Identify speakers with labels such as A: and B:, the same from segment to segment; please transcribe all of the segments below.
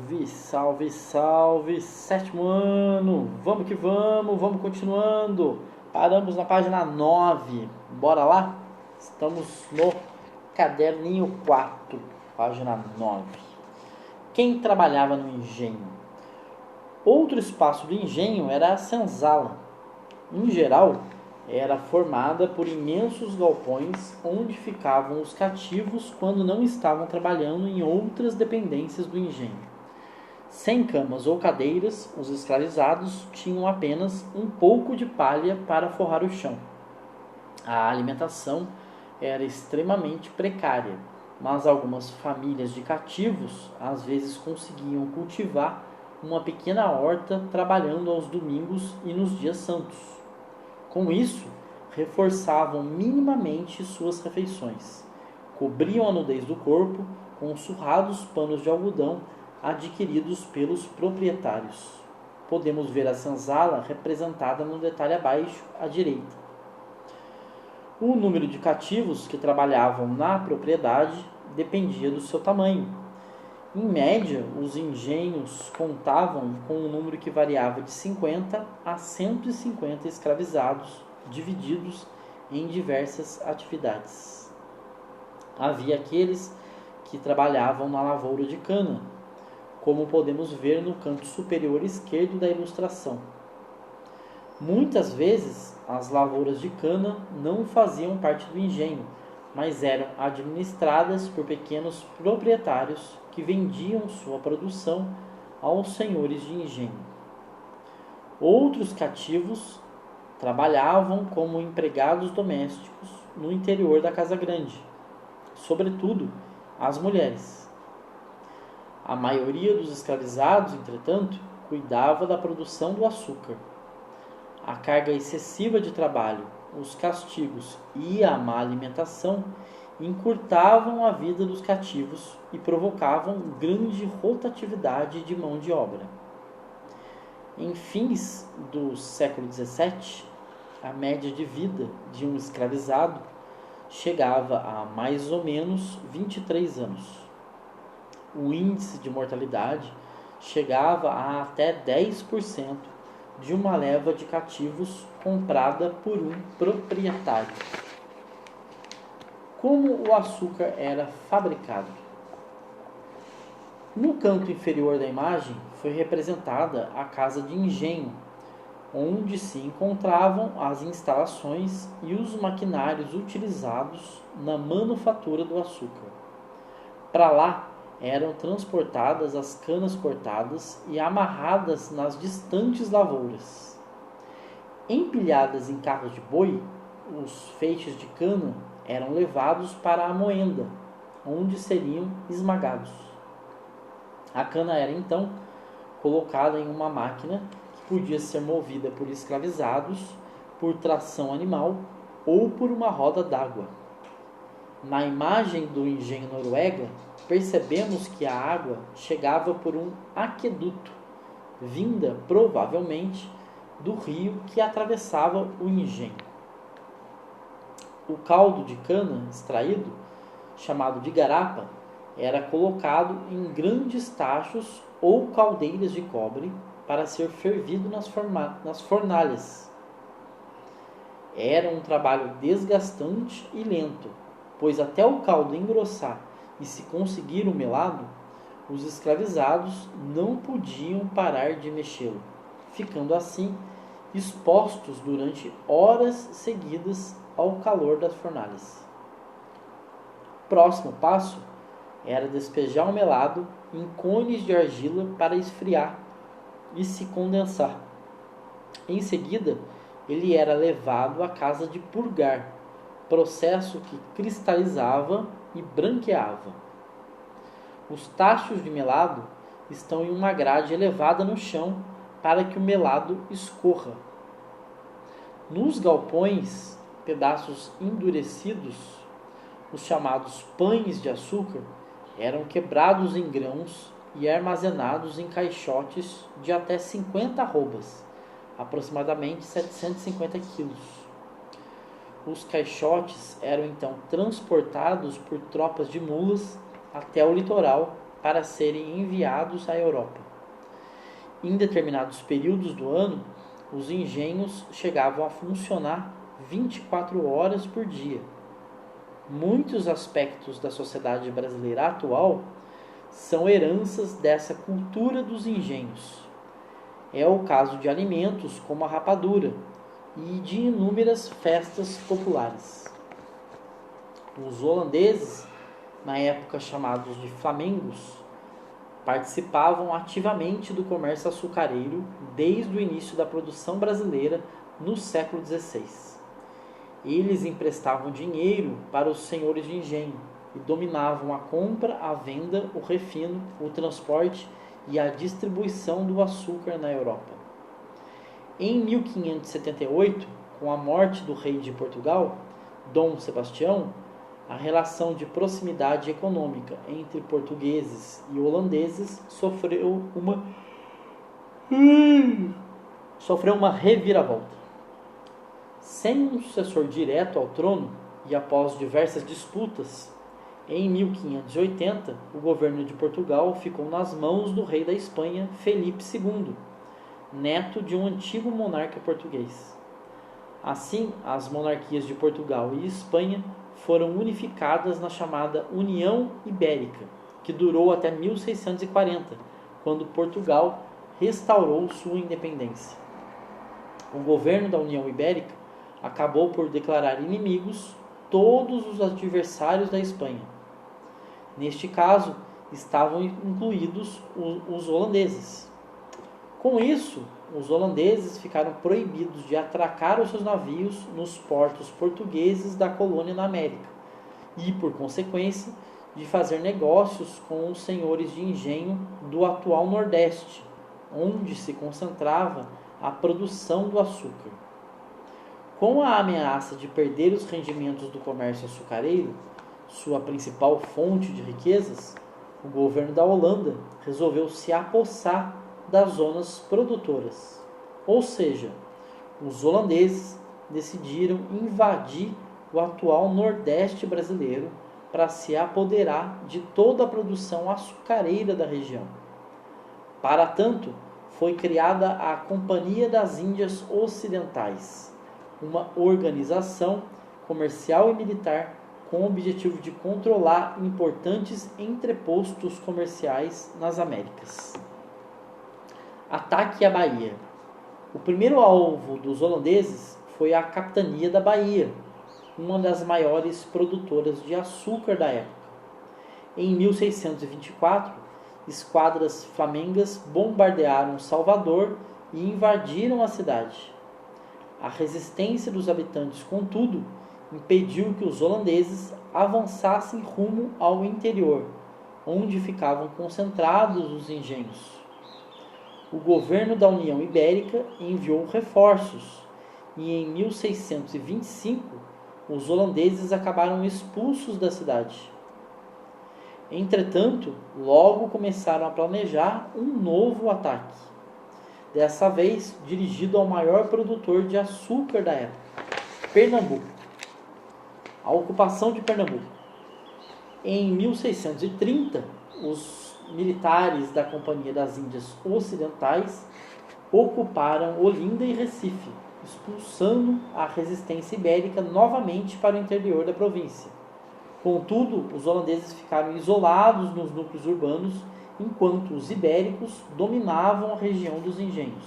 A: Salve, salve, salve, sétimo ano, vamos que vamos continuando. Paramos na página 9, bora lá? Estamos no caderninho 4, página 9. Quem trabalhava no engenho? Outro espaço do engenho era a senzala. Em geral, era formada por imensos galpões onde ficavam os cativos quando não estavam trabalhando em outras dependências do engenho. Sem camas ou cadeiras, os escravizados tinham apenas um pouco de palha para forrar o chão. A alimentação era extremamente precária, mas algumas famílias de cativos às vezes conseguiam cultivar uma pequena horta trabalhando aos domingos e nos dias santos. Com isso, reforçavam minimamente suas refeições. Cobriam a nudez do corpo com surrados panos de algodão adquiridos pelos proprietários. Podemos ver a senzala representada no detalhe abaixo à direita. O número de cativos que trabalhavam na propriedade dependia do seu tamanho. Em média, os engenhos contavam com um número que variava de 50 a 150 escravizados, divididos em diversas atividades. Havia aqueles que trabalhavam na lavoura de cana, como podemos ver no canto superior esquerdo da ilustração. Muitas vezes, as lavouras de cana não faziam parte do engenho, mas eram administradas por pequenos proprietários que vendiam sua produção aos senhores de engenho. Outros cativos trabalhavam como empregados domésticos no interior da casa grande, sobretudo as mulheres. A maioria dos escravizados, entretanto, cuidava da produção do açúcar. A carga excessiva de trabalho, os castigos e a má alimentação encurtavam a vida dos cativos e provocavam grande rotatividade de mão de obra. Em fins do século XVII, a média de vida de um escravizado chegava a mais ou menos 23 anos. O índice de mortalidade chegava a até 10% de uma leva de cativos comprada por um proprietário. Como o açúcar era fabricado? No canto inferior da imagem foi representada a casa de engenho, onde se encontravam as instalações e os maquinários utilizados na manufatura do açúcar. Para lá eram transportadas as canas cortadas e amarradas nas distantes lavouras. Empilhadas em carros de boi, os feixes de cana eram levados para a moenda, onde seriam esmagados. A cana era então colocada em uma máquina que podia ser movida por escravizados, por tração animal ou por uma roda d'água. Na imagem do engenho Noruega, percebemos que a água chegava por um aqueduto, vinda provavelmente do rio que atravessava o engenho. O caldo de cana extraído, chamado de garapa, era colocado em grandes tachos ou caldeiras de cobre para ser fervido nas fornalhas. Era um trabalho desgastante e lento, pois até o caldo engrossar e se conseguir o melado, os escravizados não podiam parar de mexê-lo, ficando assim expostos durante horas seguidas ao calor das fornalhas. Próximo passo era despejar o melado em cones de argila para esfriar e se condensar. Em seguida, ele era levado à casa de purgar, processo que cristalizava e branqueava. Os tachos de melado estão em uma grade elevada no chão para que o melado escorra. Nos galpões, pedaços endurecidos, os chamados pães de açúcar, eram quebrados em grãos e armazenados em caixotes de até 50 arrobas, aproximadamente 750 quilos. Os caixotes eram então transportados por tropas de mulas até o litoral para serem enviados à Europa. Em determinados períodos do ano, os engenhos chegavam a funcionar 24 horas por dia. Muitos aspectos da sociedade brasileira atual são heranças dessa cultura dos engenhos. É o caso de alimentos como a rapadura e de inúmeras festas populares. Os holandeses, na época chamados de flamengos, participavam ativamente do comércio açucareiro desde o início da produção brasileira no século XVI. Eles emprestavam dinheiro para os senhores de engenho e dominavam a compra, a venda, o refino, o transporte e a distribuição do açúcar na Europa. Em 1578, com a morte do rei de Portugal, Dom Sebastião, a relação de proximidade econômica entre portugueses e holandeses sofreu uma reviravolta. Sem um sucessor direto ao trono e após diversas disputas, em 1580 o governo de Portugal ficou nas mãos do rei da Espanha, Felipe II, neto de um antigo monarca português. Assim, as monarquias de Portugal e Espanha foram unificadas na chamada União Ibérica, que durou até 1640, quando Portugal restaurou sua independência. O governo da União Ibérica acabou por declarar inimigos todos os adversários da Espanha. Neste caso, estavam incluídos os holandeses. Com isso, os holandeses ficaram proibidos de atracar os seus navios nos portos portugueses da colônia na América e, por consequência, de fazer negócios com os senhores de engenho do atual Nordeste, onde se concentrava a produção do açúcar. Com a ameaça de perder os rendimentos do comércio açucareiro, sua principal fonte de riquezas, o governo da Holanda resolveu se apossar das zonas produtoras. Ou seja, os holandeses decidiram invadir o atual Nordeste brasileiro para se apoderar de toda a produção açucareira da região. Para tanto, foi criada a Companhia das Índias Ocidentais, uma organização comercial e militar com o objetivo de controlar importantes entrepostos comerciais nas Américas. Ataque à Bahia. O primeiro alvo dos holandeses foi a Capitania da Bahia, uma das maiores produtoras de açúcar da época. Em 1624, esquadras flamengas bombardearam Salvador e invadiram a cidade. A resistência dos habitantes, contudo, impediu que os holandeses avançassem rumo ao interior, onde ficavam concentrados os engenhos. O governo da União Ibérica enviou reforços e em 1625 os holandeses acabaram expulsos da cidade. Entretanto, logo começaram a planejar um novo ataque, dessa vez dirigido ao maior produtor de açúcar da época, Pernambuco. A ocupação de Pernambuco. Em 1630, os militares da Companhia das Índias Ocidentais ocuparam Olinda e Recife, expulsando a resistência ibérica novamente para o interior da província. Contudo, os holandeses ficaram isolados nos núcleos urbanos, enquanto os ibéricos dominavam a região dos engenhos.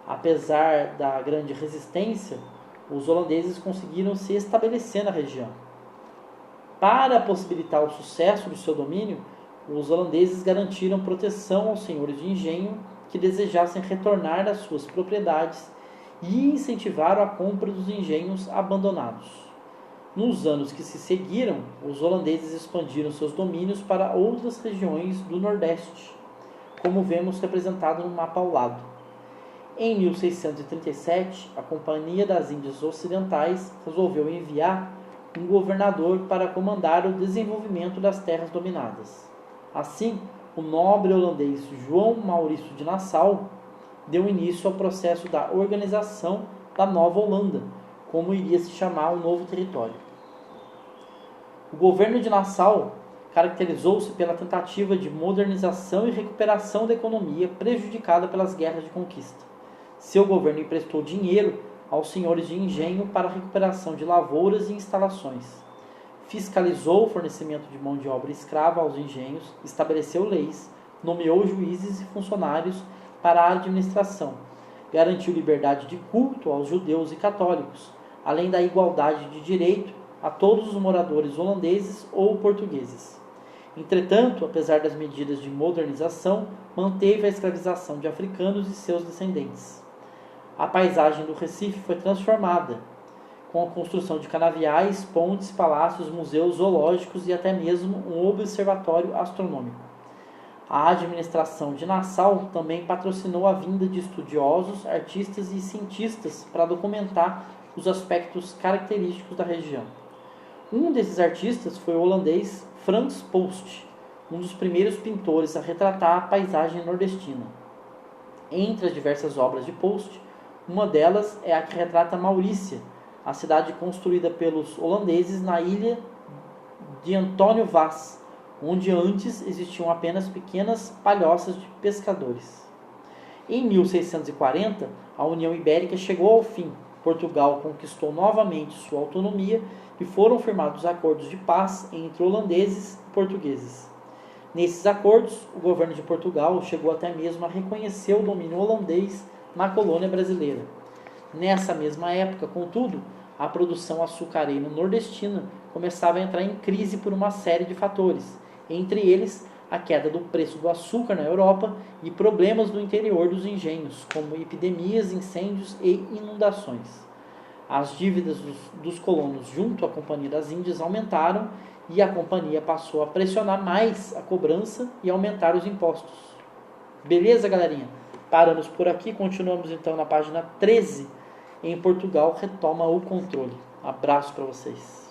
A: Apesar da grande resistência, os holandeses conseguiram se estabelecer na região. Para possibilitar o sucesso do seu domínio, os holandeses garantiram proteção aos senhores de engenho que desejassem retornar às suas propriedades e incentivaram a compra dos engenhos abandonados. Nos anos que se seguiram, os holandeses expandiram seus domínios para outras regiões do Nordeste, como vemos representado no mapa ao lado. Em 1637, a Companhia das Índias Ocidentais resolveu enviar um governador para comandar o desenvolvimento das terras dominadas. Assim, o nobre holandês João Maurício de Nassau deu início ao processo da organização da Nova Holanda, como iria se chamar o novo território. O governo de Nassau caracterizou-se pela tentativa de modernização e recuperação da economia prejudicada pelas guerras de conquista. Seu governo emprestou dinheiro aos senhores de engenho para a recuperação de lavouras e instalações. Fiscalizou o fornecimento de mão de obra escrava aos engenhos, estabeleceu leis, nomeou juízes e funcionários para a administração, garantiu liberdade de culto aos judeus e católicos, além da igualdade de direito a todos os moradores holandeses ou portugueses. Entretanto, apesar das medidas de modernização, manteve a escravização de africanos e seus descendentes. A paisagem do Recife foi transformada, com a construção de canaviais, pontes, palácios, museus zoológicos e até mesmo um observatório astronômico. A administração de Nassau também patrocinou a vinda de estudiosos, artistas e cientistas para documentar os aspectos característicos da região. Um desses artistas foi o holandês Frans Post, um dos primeiros pintores a retratar a paisagem nordestina. Entre as diversas obras de Post, uma delas é a que retrata Maurícia, a cidade construída pelos holandeses na ilha de Antônio Vaz, onde antes existiam apenas pequenas palhoças de pescadores. Em 1640, a União Ibérica chegou ao fim. Portugal conquistou novamente sua autonomia e foram firmados acordos de paz entre holandeses e portugueses. Nesses acordos, o governo de Portugal chegou até mesmo a reconhecer o domínio holandês na colônia brasileira. Nessa mesma época, contudo, a produção açucareira nordestina começava a entrar em crise por uma série de fatores, entre eles a queda do preço do açúcar na Europa e problemas no interior dos engenhos, como epidemias, incêndios e inundações. As dívidas dos colonos junto à Companhia das Índias aumentaram e a companhia passou a pressionar mais a cobrança e aumentar os impostos. Beleza, galerinha? Paramos por aqui, continuamos então na página 13. Em Portugal retoma o controle. Abraço para vocês.